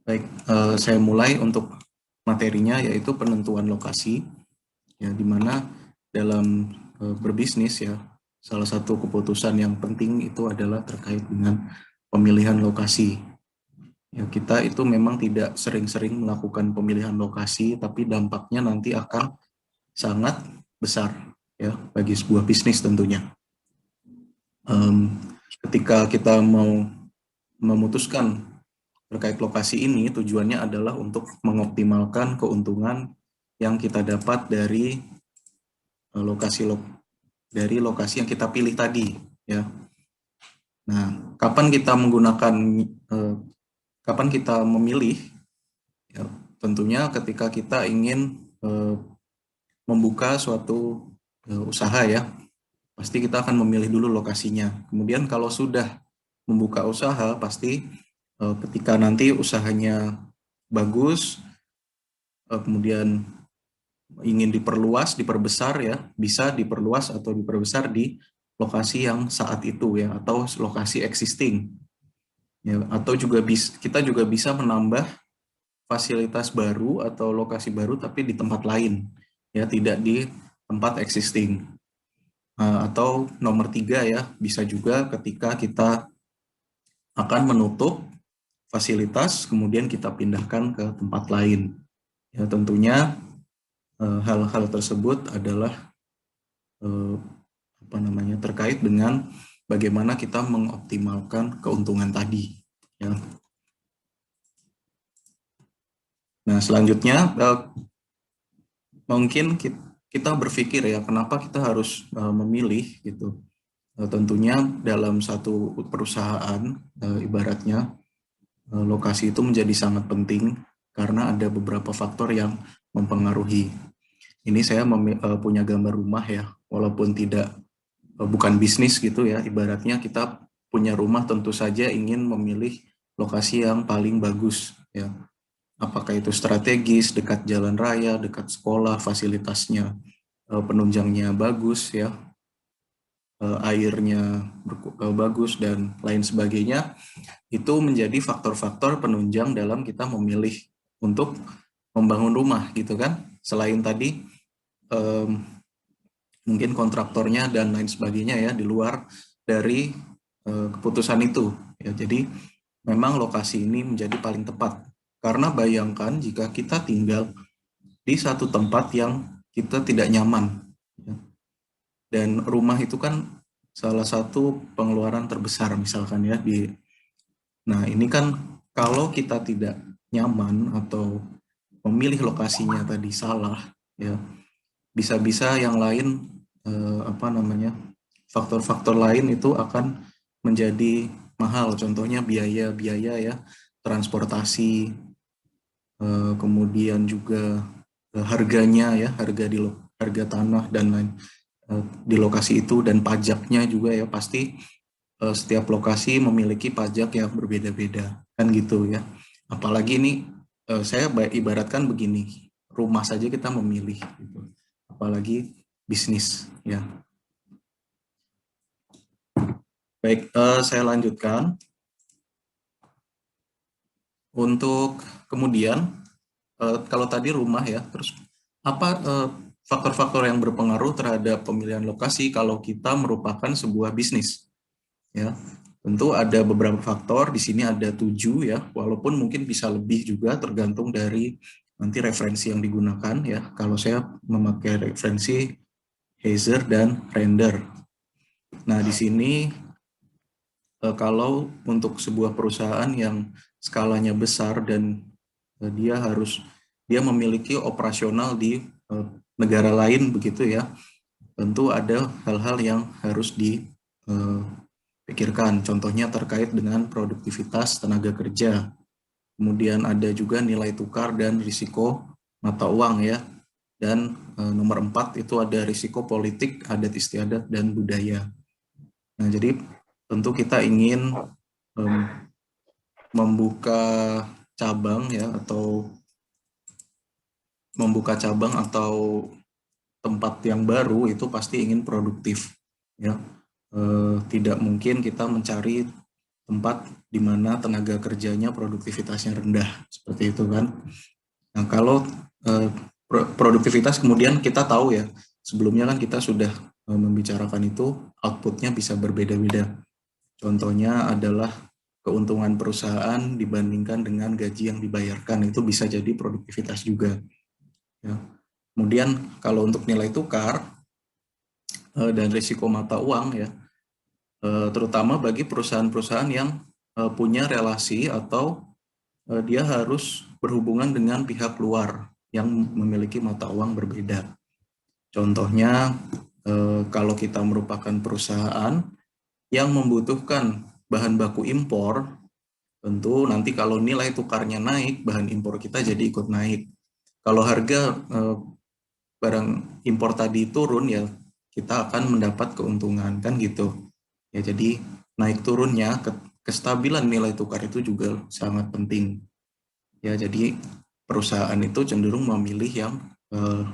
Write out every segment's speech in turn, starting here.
Baik, saya mulai untuk materinya yaitu penentuan lokasi, ya, di mana dalam berbisnis ya, salah satu keputusan yang penting itu adalah terkait dengan pemilihan lokasi. Ya, kita itu memang tidak sering-sering melakukan pemilihan lokasi, tapi dampaknya nanti akan sangat besar ya bagi sebuah bisnis tentunya. Ketika kita mau memutuskan terkait lokasi ini, tujuannya adalah untuk mengoptimalkan keuntungan yang kita dapat dari lokasi dari lokasi yang kita pilih tadi, ya. Nah, kapan kita memilih? Ya, tentunya ketika kita ingin membuka suatu usaha ya, pasti kita akan memilih dulu lokasinya. Kemudian kalau sudah membuka usaha, pasti ketika nanti usahanya bagus, kemudian ingin diperluas, diperbesar ya, bisa diperluas atau diperbesar di lokasi yang saat itu ya, atau lokasi existing. Ya, atau kita juga bisa menambah fasilitas baru atau lokasi baru tapi di tempat lain, ya, tidak di tempat existing. Atau nomor 3 ya, bisa juga ketika kita akan menutup fasilitas, kemudian kita pindahkan ke tempat lain. Ya, tentunya hal-hal tersebut adalah terkait dengan bagaimana kita mengoptimalkan keuntungan tadi. Ya. Nah, selanjutnya mungkin kita berpikir ya, kenapa kita harus memilih gitu. Tentunya dalam satu perusahaan, ibaratnya lokasi itu menjadi sangat penting karena ada beberapa faktor yang mempengaruhi. Ini saya punya gambar rumah ya, walaupun bukan bisnis gitu ya, ibaratnya kita punya rumah tentu saja ingin memilih lokasi yang paling bagus ya. Apakah itu strategis, dekat jalan raya, dekat sekolah, fasilitasnya, penunjangnya bagus ya, airnya bagus dan lain sebagainya. Itu menjadi faktor-faktor penunjang dalam kita memilih untuk membangun rumah gitu kan. Selain tadi mungkin kontraktornya dan lain sebagainya ya, di luar dari keputusan itu ya. Jadi memang lokasi ini menjadi paling tepat karena bayangkan jika kita tinggal di satu tempat yang kita tidak nyaman ya. Dan rumah itu kan salah satu pengeluaran terbesar misalkan ya nah ini kan kalau kita tidak nyaman atau memilih lokasinya tadi salah ya, bisa-bisa yang lain faktor-faktor lain itu akan menjadi mahal. Contohnya biaya-biaya ya, transportasi, kemudian juga harganya ya, harga tanah dan lain di lokasi itu, dan pajaknya juga ya, pasti setiap lokasi memiliki pajak yang berbeda-beda kan gitu ya. Apalagi ini saya ibaratkan begini, rumah saja kita memilih gitu. Apalagi bisnis ya. Baik, saya lanjutkan. Untuk kemudian, kalau tadi rumah ya, terus apa faktor-faktor yang berpengaruh terhadap pemilihan lokasi kalau kita merupakan sebuah bisnis? Ya, tentu ada beberapa faktor. Di sini ada 7 ya, walaupun mungkin bisa lebih juga tergantung dari nanti referensi yang digunakan ya. Kalau saya memakai referensi Heiser dan Render. Nah, di sini kalau untuk sebuah perusahaan yang skalanya besar dan dia memiliki operasional di negara lain begitu ya, tentu ada hal-hal yang harus dipikirkan. Contohnya terkait dengan produktivitas tenaga kerja. Kemudian ada juga nilai tukar dan risiko mata uang ya. Dan nomor 4 itu ada risiko politik, adat istiadat, dan budaya. Nah, jadi tentu kita ingin membuka cabang ya, atau tempat yang baru itu pasti ingin produktif ya. Tidak mungkin kita mencari tempat di mana tenaga kerjanya produktivitasnya rendah, seperti itu kan. Nah, kalau produktivitas kemudian kita tahu ya, sebelumnya kan kita sudah membicarakan itu, outputnya bisa berbeda-beda. Contohnya adalah keuntungan perusahaan dibandingkan dengan gaji yang dibayarkan, itu bisa jadi produktivitas juga. Ya. Kemudian kalau untuk nilai tukar dan risiko mata uang ya, terutama bagi perusahaan-perusahaan yang punya relasi atau dia harus berhubungan dengan pihak luar yang memiliki mata uang berbeda. Contohnya kalau kita merupakan perusahaan yang membutuhkan bahan baku impor, tentu nanti kalau nilai tukarnya naik, bahan impor kita jadi ikut naik. Kalau harga barang impor tadi turun, ya kita akan mendapat keuntungan, kan gitu. Ya, jadi naik turunnya kestabilan nilai tukar itu juga sangat penting. Ya, jadi perusahaan itu cenderung memilih yang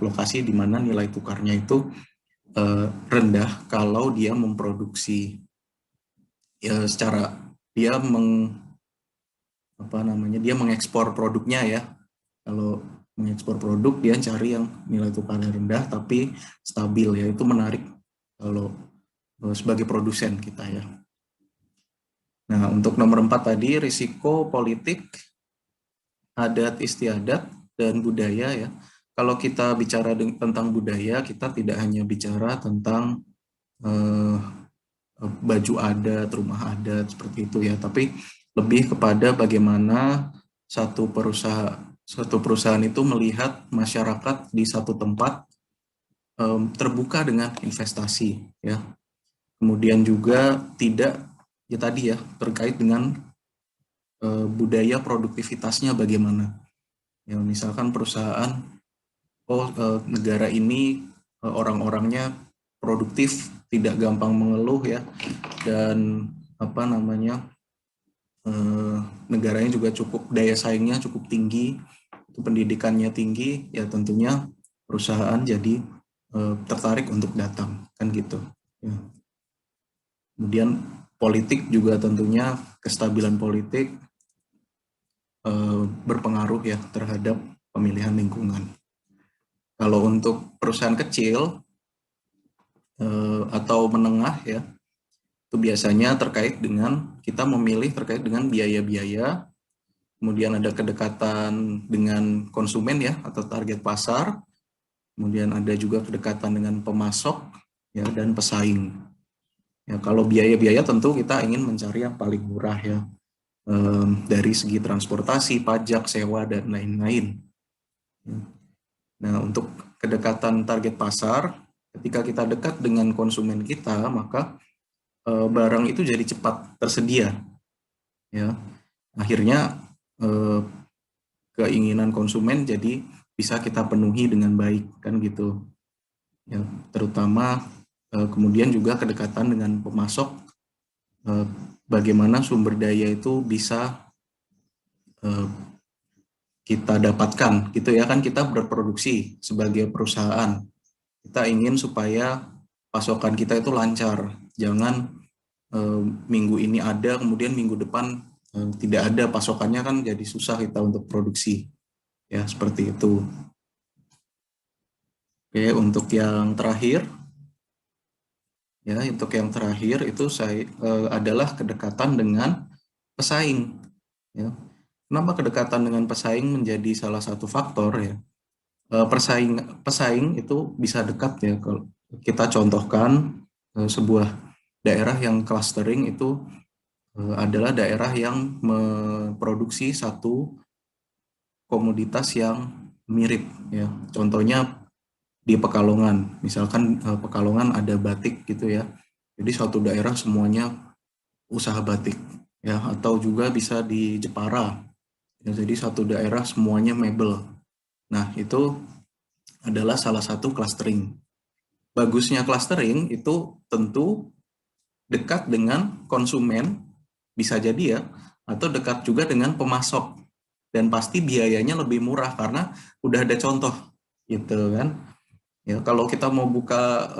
lokasi di mana nilai tukarnya itu rendah kalau dia memproduksi ya secara dia dia mengekspor produknya ya. Kalau mengekspor produk dia cari yang nilai tukarnya rendah tapi stabil ya, itu menarik kalau sebagai produsen kita ya. Nah, untuk nomor 4 tadi risiko politik, adat istiadat dan budaya ya. Kalau kita bicara tentang budaya, kita tidak hanya bicara tentang baju adat, rumah adat seperti itu ya, tapi lebih kepada bagaimana satu perusahaan itu melihat masyarakat di satu tempat terbuka dengan investasi ya. Kemudian juga tidak ya tadi ya terkait dengan budaya produktivitasnya bagaimana. Ya misalkan perusahaan negara ini orang-orangnya produktif, tidak gampang mengeluh ya, dan negaranya juga cukup, daya saingnya cukup tinggi, itu pendidikannya tinggi, ya tentunya perusahaan jadi tertarik untuk datang, kan gitu. Ya. Kemudian politik juga tentunya, kestabilan politik berpengaruh ya terhadap pemilihan lingkungan. Kalau untuk perusahaan kecil atau menengah ya, itu biasanya terkait dengan kita memilih terkait dengan biaya-biaya, kemudian ada kedekatan dengan konsumen ya atau target pasar, kemudian ada juga kedekatan dengan pemasok ya dan pesaing. Ya, kalau biaya-biaya tentu kita ingin mencari yang paling murah ya, dari segi transportasi, pajak, sewa dan lain-lain. Nah, untuk kedekatan target pasar, ketika kita dekat dengan konsumen kita, maka barang itu jadi cepat tersedia. Ya, akhirnya keinginan konsumen jadi bisa kita penuhi dengan baik, kan gitu. Ya, terutama kemudian juga kedekatan dengan pemasok, bagaimana sumber daya itu bisa kita dapatkan, gitu ya kan, kita berproduksi sebagai perusahaan. Kita ingin supaya pasokan kita itu lancar, jangan minggu ini ada, kemudian minggu depan tidak ada pasokannya, kan jadi susah kita untuk produksi. Ya, seperti itu. Oke, untuk yang terakhir, ya, untuk yang terakhir itu adalah kedekatan dengan pesaing. Ya. Kenapa kedekatan dengan pesaing menjadi salah satu faktor ya? Pesaing itu bisa dekat ya. Kalau kita contohkan sebuah daerah yang clustering itu adalah daerah yang memproduksi satu komoditas yang mirip ya. Contohnya di Pekalongan, misalkan Pekalongan ada batik gitu ya. Jadi suatu daerah semuanya usaha batik ya, atau juga bisa di Jepara. Ya, jadi satu daerah semuanya mebel. Nah, itu adalah salah satu clustering. Bagusnya clustering itu tentu dekat dengan konsumen, bisa jadi ya, atau dekat juga dengan pemasok. Dan pasti biayanya lebih murah karena udah ada contoh gitu kan. Ya, kalau kita mau buka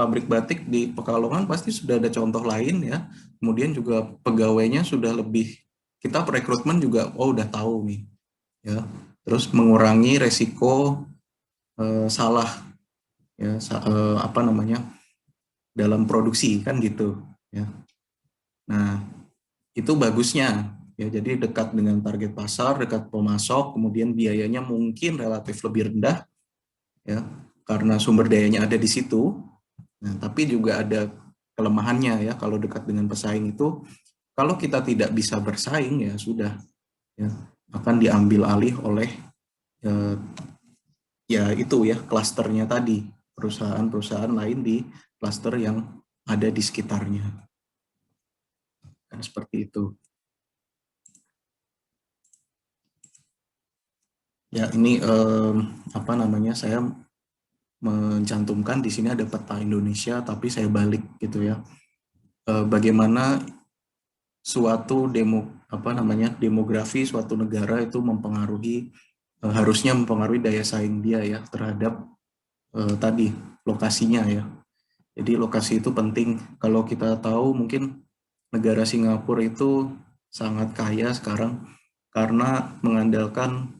pabrik batik di Pekalongan pasti sudah ada contoh lain ya. Kemudian juga pegawainya sudah lebih, kita perekrutmen juga oh udah tahu nih ya. Terus mengurangi resiko salah ya apa namanya dalam produksi kan gitu ya. Nah, itu bagusnya ya, jadi dekat dengan target pasar, dekat pemasok, kemudian biayanya mungkin relatif lebih rendah ya karena sumber dayanya ada di situ. Nah, tapi juga ada kelemahannya ya kalau dekat dengan pesaing itu, kalau kita tidak bisa bersaing ya sudah ya akan diambil alih oleh eh, ya itu ya klasternya tadi, perusahaan-perusahaan lain di klaster yang ada di sekitarnya. Kan seperti itu. Ya, ini apa namanya? Saya mencantumkan di sini ada peta Indonesia, tapi saya balik gitu ya. Bagaimana suatu apa namanya demografi suatu negara itu mempengaruhi harusnya mempengaruhi daya saing dia ya terhadap tadi lokasinya ya. Jadi lokasi itu penting. Kalau kita tahu mungkin negara Singapura itu sangat kaya sekarang karena mengandalkan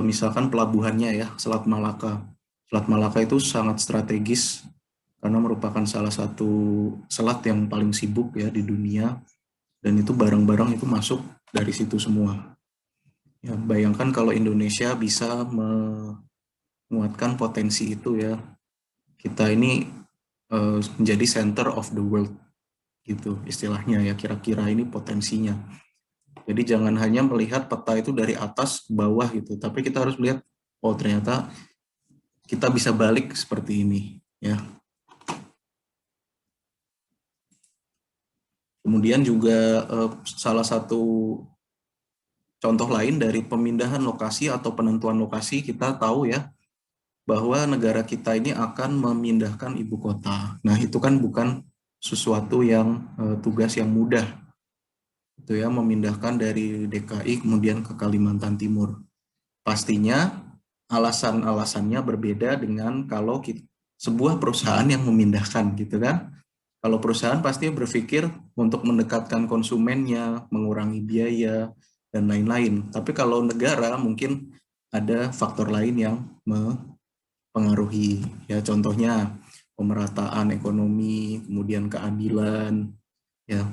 misalkan pelabuhannya ya, Selat Malaka. Selat Malaka itu sangat strategis karena merupakan salah satu selat yang paling sibuk ya di dunia, dan itu barang-barang itu masuk dari situ semua. Ya, bayangkan kalau Indonesia bisa menguatkan potensi itu ya, kita ini menjadi center of the world gitu istilahnya ya, kira-kira ini potensinya. Jadi jangan hanya melihat peta itu dari atas ke bawah gitu, tapi kita harus melihat oh ternyata kita bisa balik seperti ini ya. Kemudian juga salah satu contoh lain dari pemindahan lokasi atau penentuan lokasi, kita tahu ya bahwa negara kita ini akan memindahkan ibu kota. Nah, itu kan bukan sesuatu yang tugas yang mudah. Itu ya, memindahkan dari DKI kemudian ke Kalimantan Timur. Pastinya alasan-alasannya berbeda dengan kalau sebuah perusahaan yang memindahkan gitu kan. Kalau perusahaan pasti berpikir untuk mendekatkan konsumennya, mengurangi biaya, dan lain-lain. Tapi kalau negara mungkin ada faktor lain yang mempengaruhi. Ya, contohnya pemerataan ekonomi, kemudian keadilan. Ya,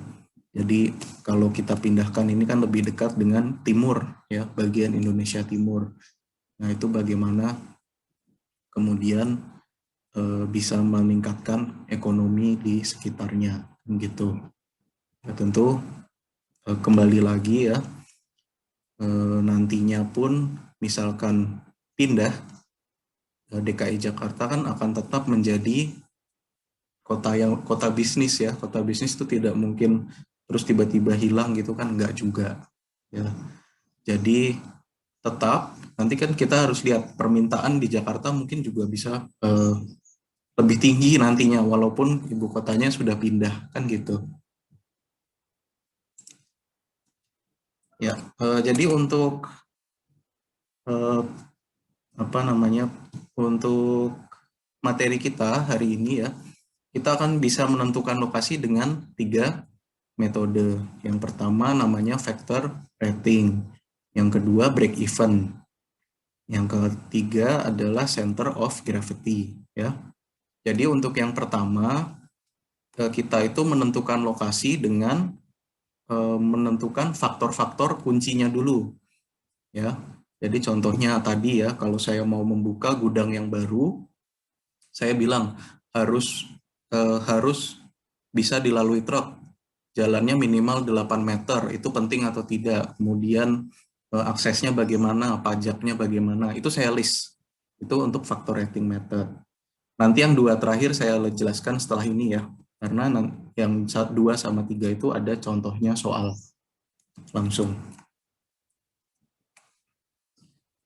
jadi kalau kita pindahkan ini kan lebih dekat dengan timur, ya, bagian Indonesia Timur. Nah, itu bagaimana kemudian bisa meningkatkan ekonomi di sekitarnya gitu. Ya, tentu kembali lagi ya, nantinya pun misalkan pindah, DKI Jakarta kan akan tetap menjadi kota bisnis ya. Kota bisnis itu tidak mungkin terus tiba-tiba hilang gitu kan, enggak juga ya. Jadi tetap nanti kan kita harus lihat permintaan di Jakarta mungkin juga bisa lebih tinggi nantinya walaupun ibu kotanya sudah pindah kan gitu. Ya, jadi untuk apa namanya untuk materi kita hari ini ya, kita akan bisa menentukan lokasi dengan 3 metode. Yang pertama namanya vector rating, yang kedua break even, yang ketiga adalah center of gravity ya. Jadi untuk yang pertama kita itu menentukan lokasi dengan menentukan faktor-faktor kuncinya dulu ya. Jadi contohnya tadi ya, kalau saya mau membuka gudang yang baru, saya bilang harus bisa dilalui truk. Jalannya minimal 8 meter, itu penting atau tidak. Kemudian aksesnya bagaimana, pajaknya bagaimana, itu saya list. Itu untuk factor rating method. Nanti yang 2 terakhir saya jelaskan setelah ini ya. Karena yang 2 sama 3 itu ada contohnya soal langsung.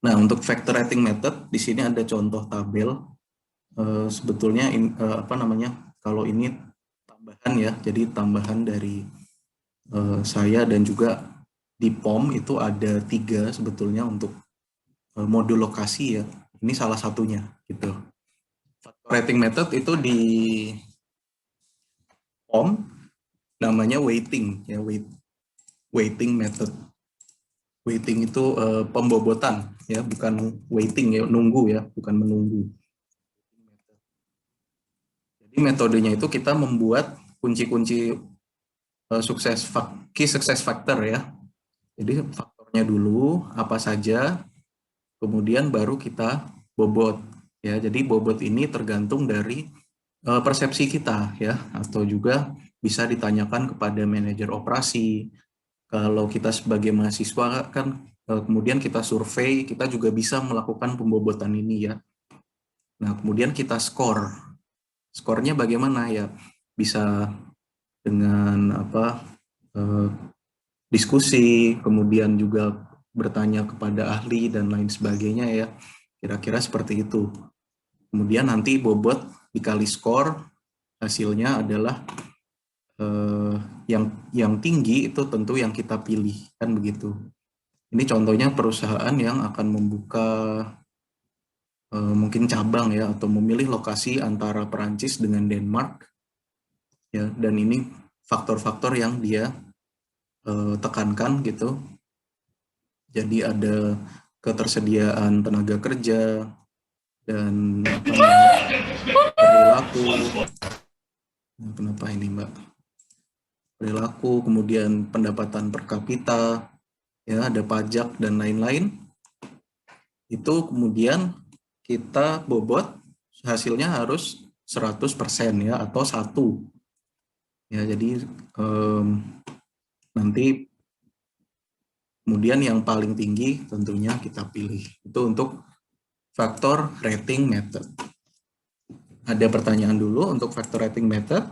Nah, untuk factor rating method, di sini ada contoh tabel. Sebetulnya apa namanya? Kalau ini tambahan ya, jadi tambahan dari saya dan juga di POM itu ada 3 sebetulnya untuk modul lokasi ya. Ini salah satunya gitu. Rating method itu di POM namanya weighting ya, weighting method. Weighting itu pembobotan ya, bukan waiting ya, nunggu ya, bukan menunggu. Jadi metodenya itu kita membuat kunci-kunci key success factor ya. Jadi faktornya dulu apa saja, kemudian baru kita bobot ya. Jadi bobot ini tergantung dari persepsi kita ya, atau juga bisa ditanyakan kepada manajer operasi. Kalau kita sebagai mahasiswa kan kemudian kita survei, kita juga bisa melakukan pembobotan ini ya. Nah, kemudian kita skor. Skornya bagaimana ya? Bisa dengan diskusi, kemudian juga bertanya kepada ahli dan lain sebagainya ya. Kira-kira seperti itu. Kemudian nanti bobot dikali skor, hasilnya adalah yang tinggi itu tentu yang kita pilih, kan begitu. Ini contohnya perusahaan yang akan membuka mungkin cabang ya, atau memilih lokasi antara Perancis dengan Denmark ya, dan ini faktor-faktor yang dia tekankan gitu. Jadi ada ketersediaan tenaga kerja dan perilaku. Kenapa ini Mbak? Perilaku, kemudian pendapatan per kapita, ya ada pajak dan lain-lain. Itu kemudian kita bobot, hasilnya harus 100% ya, atau 1. Ya, jadi nanti kemudian yang paling tinggi tentunya kita pilih. Itu untuk faktor rating method. Ada pertanyaan dulu untuk faktor rating method?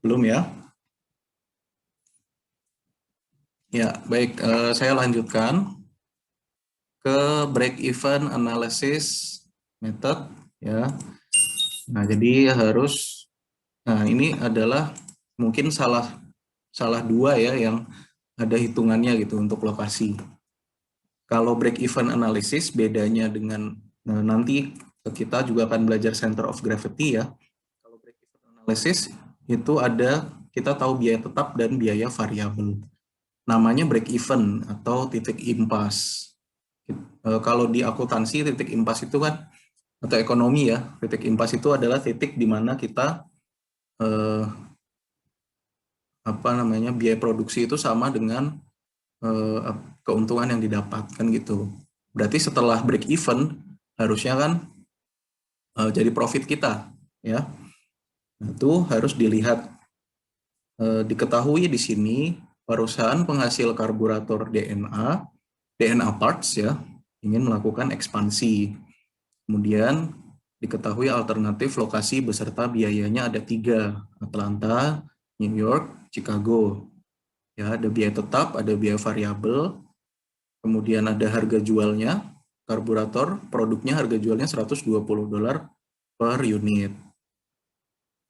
Belum ya? Ya, baik. Saya lanjutkan ke break-even analysis method. Ya. Nah, jadi harus, nah ini adalah mungkin salah dua ya yang ada hitungannya gitu untuk lokasi. Kalau break-even analysis bedanya dengan nanti kita juga akan belajar center of gravity ya. Kalau break-even analysis itu ada, kita tahu biaya tetap dan biaya variabel. Namanya break-even atau titik impas. Kalau di akuntansi titik impas itu kan, atau ekonomi ya, titik impas itu adalah titik di mana kita biaya produksi itu sama dengan keuntungan yang didapatkan gitu. Berarti setelah break even harusnya kan jadi profit kita ya. Itu harus dilihat, diketahui di sini perusahaan penghasil karburator DNA parts ya, ingin melakukan ekspansi. Kemudian diketahui alternatif lokasi beserta biayanya ada 3, Atlanta, New York, Chicago. Ya, ada biaya tetap, ada biaya variabel, kemudian ada harga jualnya, karburator, produknya harga jualnya $120 per unit.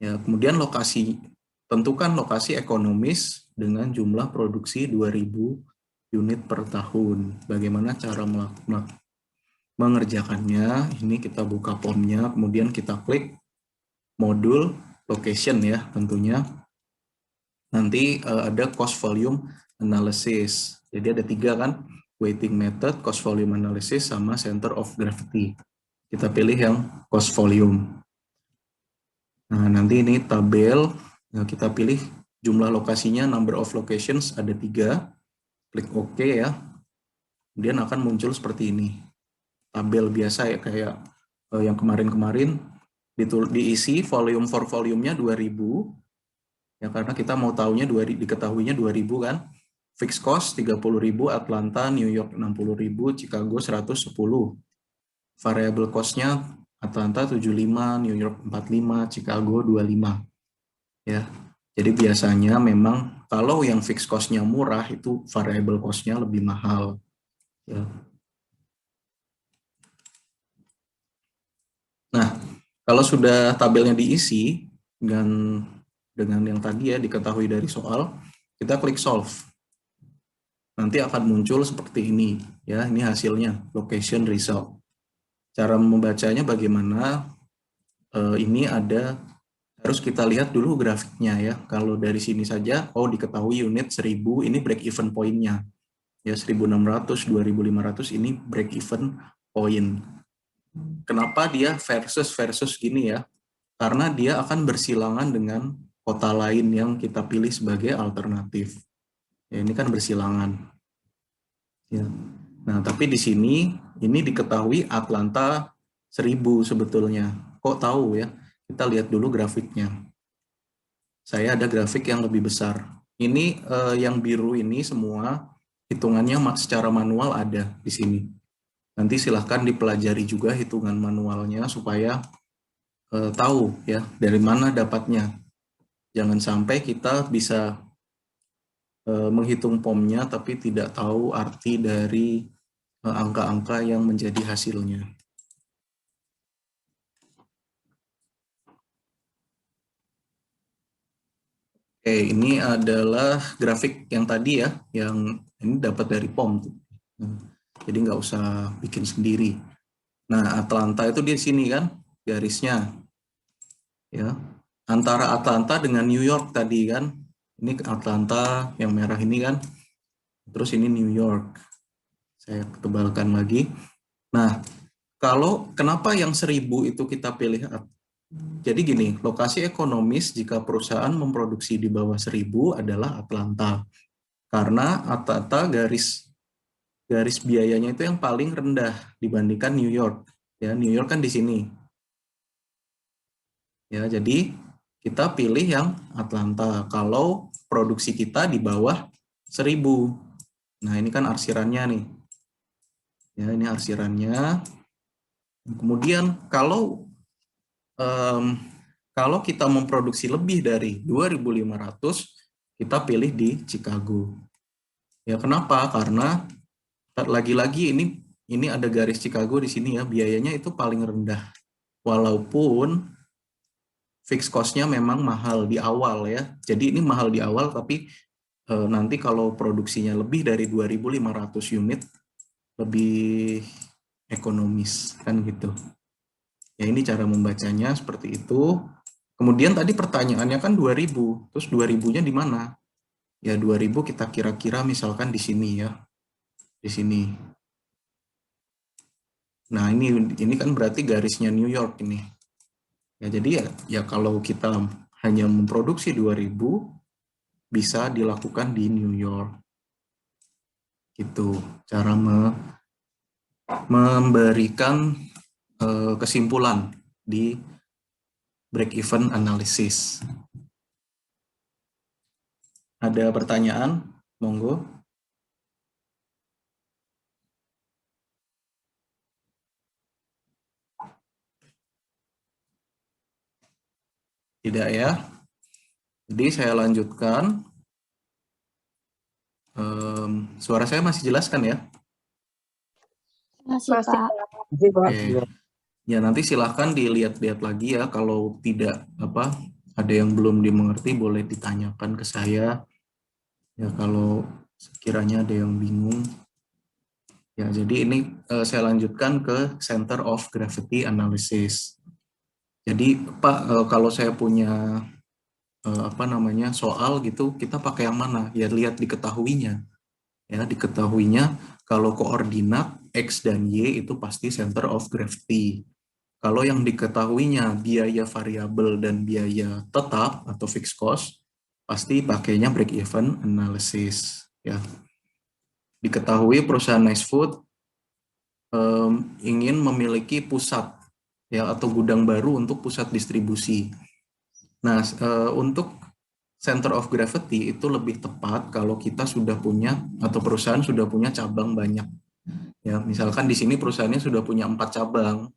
Ya, kemudian lokasi, tentukan lokasi ekonomis dengan jumlah produksi 2000 unit per tahun. Bagaimana cara mengerjakannya? Ini kita buka formnya, kemudian kita klik modul location ya tentunya. Nanti ada cost volume analysis. Jadi ada 3 kan, weighting method, cost volume analysis, sama center of gravity. Kita pilih yang cost volume. Nah, nanti ini tabel, nah, kita pilih jumlah lokasinya, number of locations ada 3, klik OK ya. Kemudian akan muncul seperti ini. Tabel biasa ya, kayak yang kemarin-kemarin, diisi volume for volume-nya 2000, ya karena kita mau tahunya diketahuinya 2000 kan. Fixed cost 30.000, Atlanta, New York 60.000, Chicago 110. Variable cost-nya Atlanta 75, New York 45, Chicago 25. Ya. Jadi biasanya memang kalau yang fixed cost-nya murah itu variable cost-nya lebih mahal. Ya. Nah, kalau sudah tabelnya diisi dengan yang tadi ya diketahui dari soal, Kita klik solve. Nanti akan muncul seperti ini, ya. Ini hasilnya, location result. Cara membacanya bagaimana? Ini ada, harus kita lihat dulu grafiknya ya. Kalau dari sini saja, diketahui unit 1000 ini break even point-nya. Ya 1600, 2500 ini break even point. Kenapa dia versus gini ya? Karena dia akan bersilangan dengan kota lain yang kita pilih sebagai alternatif. Ya, ini kan bersilangan. Ya. Nah, tapi di sini ini diketahui Atlanta 1000 sebetulnya. Kok tahu ya? Kita lihat dulu grafiknya. Saya ada grafik yang lebih besar. Ini yang biru ini semua hitungannya secara manual ada di sini. Nanti silahkan dipelajari juga hitungan manualnya supaya tahu ya dari mana dapatnya. Jangan sampai kita bisa menghitung POM-nya tapi tidak tahu arti dari angka-angka yang menjadi hasilnya. Oke, ini adalah grafik yang tadi ya, yang ini dapat dari POM. Jadi nggak usah bikin sendiri. Nah, Atlanta itu di sini kan garisnya, ya. Antara Atlanta dengan New York tadi kan, ini Atlanta yang merah ini kan, terus ini New York. Saya tebalkan lagi. Nah, kenapa yang 1000 itu kita pilih? Jadi gini, lokasi ekonomis jika perusahaan memproduksi di bawah 1000 adalah Atlanta. Karena Atlanta garis biayanya itu yang paling rendah dibandingkan New York. Ya, New York kan di sini. Ya, jadi kita pilih yang Atlanta kalau produksi kita di bawah 1000. Nah, ini kan arsirannya nih. Ya, ini arsirannya. Kemudian kalau kita memproduksi lebih dari 2500, kita pilih di Chicago. Ya, kenapa? Karena lagi-lagi ini ada garis Chicago di sini ya, biayanya itu paling rendah. Walaupun fixed cost-nya memang mahal di awal ya. Jadi ini mahal di awal, tapi nanti kalau produksinya lebih dari 2500 unit, lebih ekonomis, kan gitu. Ya ini cara membacanya seperti itu. Kemudian tadi pertanyaannya kan 2000, terus 2000-nya di mana? Ya 2000 kita kira-kira misalkan di sini ya, di sini. Nah ini kan berarti garisnya New York ini. Ya jadi ya kalau kita hanya memproduksi 2000, bisa dilakukan di New York. Gitu cara memberikan kesimpulan di break-even analysis. Ada pertanyaan? Monggo. Tidak ya? Jadi saya lanjutkan. Suara saya masih jelas kan ya? Masih, Pak. Oke. Ya nanti silahkan dilihat-lihat lagi ya. Kalau tidak ada yang belum dimengerti boleh ditanyakan ke saya. Ya kalau sekiranya ada yang bingung. Ya jadi ini saya lanjutkan ke Center of Gravity Analysis. Jadi Pak, kalau saya punya soal gitu, kita pakai yang mana? Ya lihat diketahuinya. Ya diketahuinya kalau koordinat X dan Y itu pasti center of gravity. Kalau yang diketahuinya biaya variabel dan biaya tetap atau fixed cost, pasti pakainya break even analysis. Ya. Diketahui perusahaan Nice Food ingin memiliki pusat ya atau gudang baru untuk pusat distribusi. Nah, untuk center of gravity itu lebih tepat kalau kita sudah punya atau perusahaan sudah punya cabang banyak. Ya, misalkan di sini perusahaannya sudah punya 4 cabang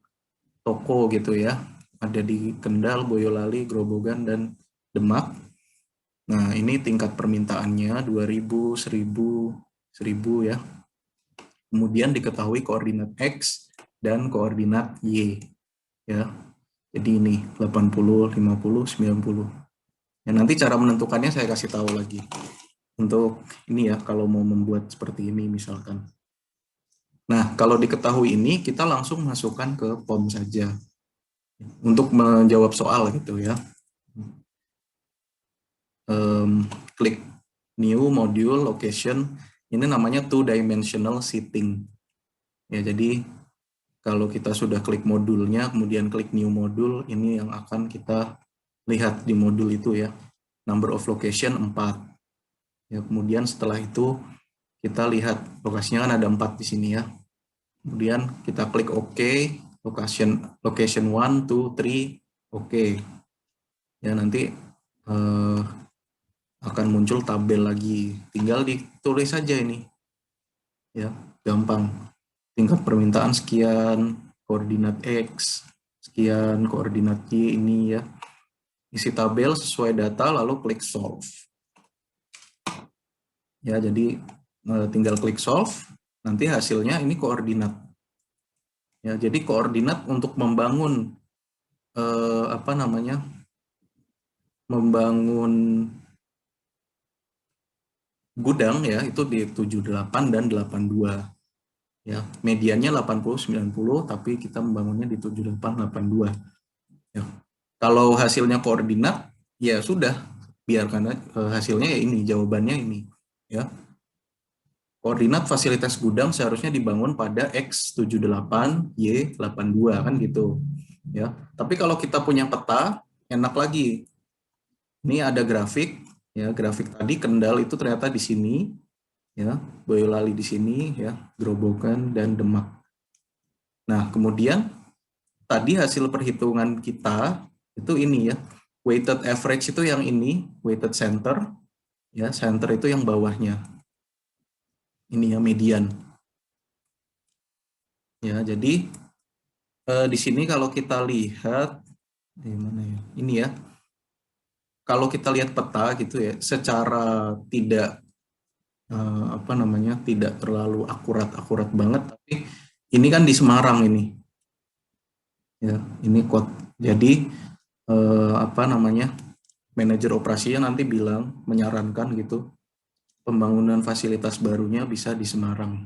toko gitu ya. Ada di Kendal, Boyolali, Grobogan, dan Demak. Nah, ini tingkat permintaannya 2000, 1000, 1000 ya. Kemudian diketahui koordinat X dan koordinat Y. Ya. Jadi ini 80, 50, 90. Ya, nanti cara menentukannya saya kasih tahu lagi. untuk ini ya, kalau mau membuat seperti ini misalkan. Nah, kalau diketahui ini, kita langsung masukkan ke POM saja untuk menjawab soal gitu ya. Klik new module location, ini namanya two dimensional seating ya. Jadi kalau kita sudah klik modulnya kemudian klik new module, ini yang akan kita lihat di modul itu ya, number of location 4 ya. Kemudian setelah itu kita lihat lokasinya kan ada 4 di sini ya. Kemudian kita klik OK, location 1, 2, 3, OK ya. Nanti akan muncul tabel lagi, tinggal ditulis saja ini ya, gampang. Tingkat permintaan sekian, koordinat X sekian, koordinat Y ini ya. Isi tabel sesuai data lalu klik solve ya. Jadi tinggal klik solve, nanti hasilnya ini koordinat ya. Jadi koordinat untuk membangun membangun gudang ya, itu di 78 dan 82 ya. Mediannya 80 90, tapi kita membangunnya di 78 82 ya. Kalau hasilnya koordinat ya sudah, biarkan hasilnya ya ini, jawabannya ini ya. Koordinat fasilitas gudang seharusnya dibangun pada X78 Y82 kan gitu ya. Tapi kalau kita punya peta enak lagi. Ini ada grafik ya, grafik tadi Kendal itu ternyata di sini ya, Boyolali di sini ya, Grobogan dan Demak. Nah, kemudian tadi hasil perhitungan kita itu ini ya, weighted average itu yang ini, weighted center ya, center itu yang bawahnya. Ini ya, median. Ya, jadi di sini kalau kita lihat di mana ya? Ini ya. Kalau kita lihat peta gitu ya, secara tidak tidak terlalu akurat banget, tapi ini kan di Semarang ini ya, ini kod. Jadi manajer operasinya nanti bilang, menyarankan gitu, pembangunan fasilitas barunya bisa di Semarang.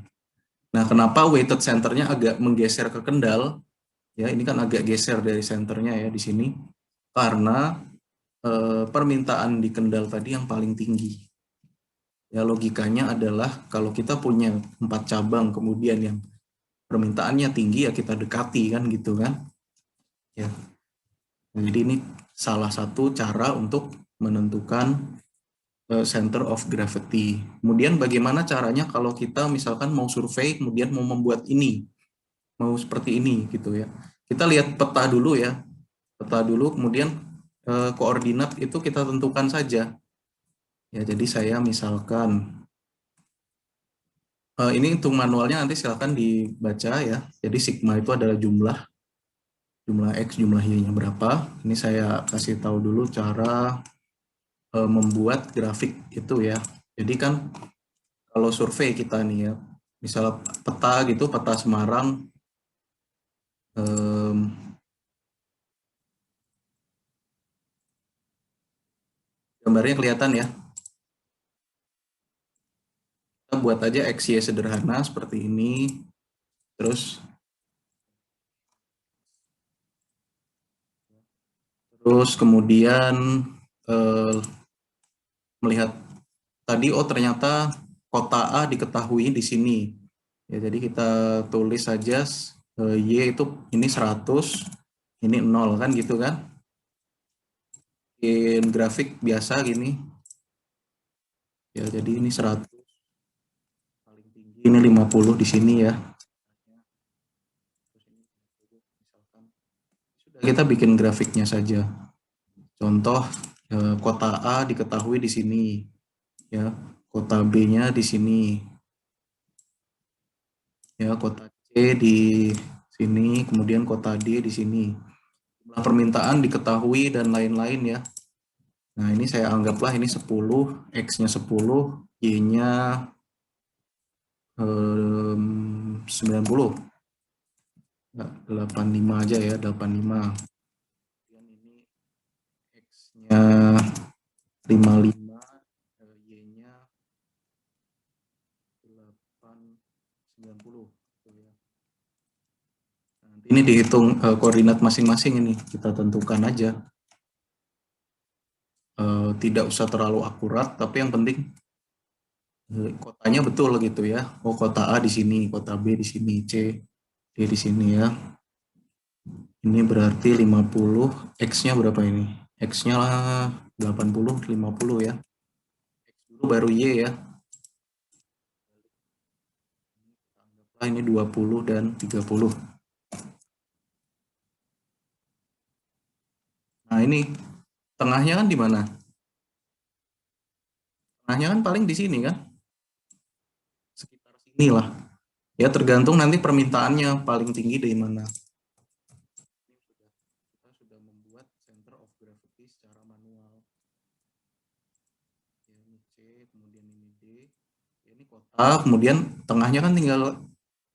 Nah, kenapa weighted centernya agak menggeser ke Kendal ya, ini kan agak geser dari senternya ya di sini, karena permintaan di Kendal tadi yang paling tinggi. Ya, logikanya adalah kalau kita punya 4 cabang kemudian yang permintaannya tinggi ya kita dekati kan gitu kan. Ya. Jadi ini salah satu cara untuk menentukan center of gravity. Kemudian bagaimana caranya kalau kita misalkan mau survei kemudian mau membuat ini, mau seperti ini gitu ya. Kita lihat peta dulu ya. Peta dulu kemudian koordinat itu kita tentukan saja. Ya, jadi saya misalkan ini hitung manualnya nanti silakan dibaca ya. Jadi sigma itu adalah jumlah X, jumlah Y-nya berapa. Ini saya kasih tahu dulu cara membuat grafik itu ya. Jadi kan kalau survei kita nih ya, misalnya peta gitu, peta Semarang, gambarnya kelihatan ya. Kita buat aja XY sederhana seperti ini. Terus kemudian melihat tadi, oh ternyata kota A diketahui di sini. Ya, jadi kita tulis saja Y itu ini 100, ini 0 kan gitu kan. Bikin grafik biasa gini. Ya, jadi ini 100 paling tinggi, ini 50 di sini ya. Sudah, kita bikin grafiknya saja. Contoh kota A diketahui di sini ya, kota B-nya di sini. Ya, kota C di sini, kemudian kota D di sini. Jumlah permintaan diketahui dan lain-lain ya. Nah, ini saya anggaplah ini 10, X-nya 10, Y-nya 90. 85 aja ya, 85. Kemudian ini X-nya 55, Y-nya 90. Nanti ini dihitung koordinat masing-masing, ini kita tentukan aja. Tidak usah terlalu akurat, tapi yang penting kotanya betul gitu ya. Oh, kota A di sini, kota B di sini, C, D di sini ya. Ini berarti 50, X-nya berapa ini? X-nya 80, 50 ya. X dulu baru Y ya. Anggaplah ini 20 dan 30. Nah, ini tengahnya kan di mana? Tengahnya kan paling di sini kan? Sekitar sini lah. Ya, tergantung nanti permintaannya paling tinggi dari mana. Kita sudah membuat center of gravity secara manual. Ya, ini C, kemudian ini D. Ya, ini kota, kemudian tengahnya kan tinggal,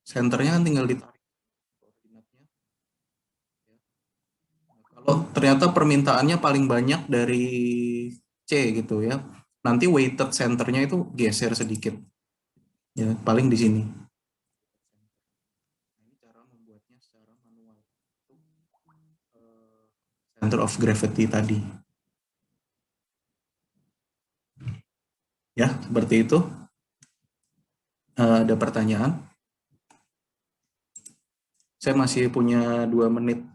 senternya kan tinggal ditarik koordinatnya. Ya. Nah, kalau ternyata permintaannya paling banyak dari C gitu ya, nanti weighted centernya itu geser sedikit. Ya, paling di sini. Nah, ini cara membuatnya secara manual. Center of gravity tadi. Ya, seperti itu. Ada pertanyaan? Saya masih punya 2 menit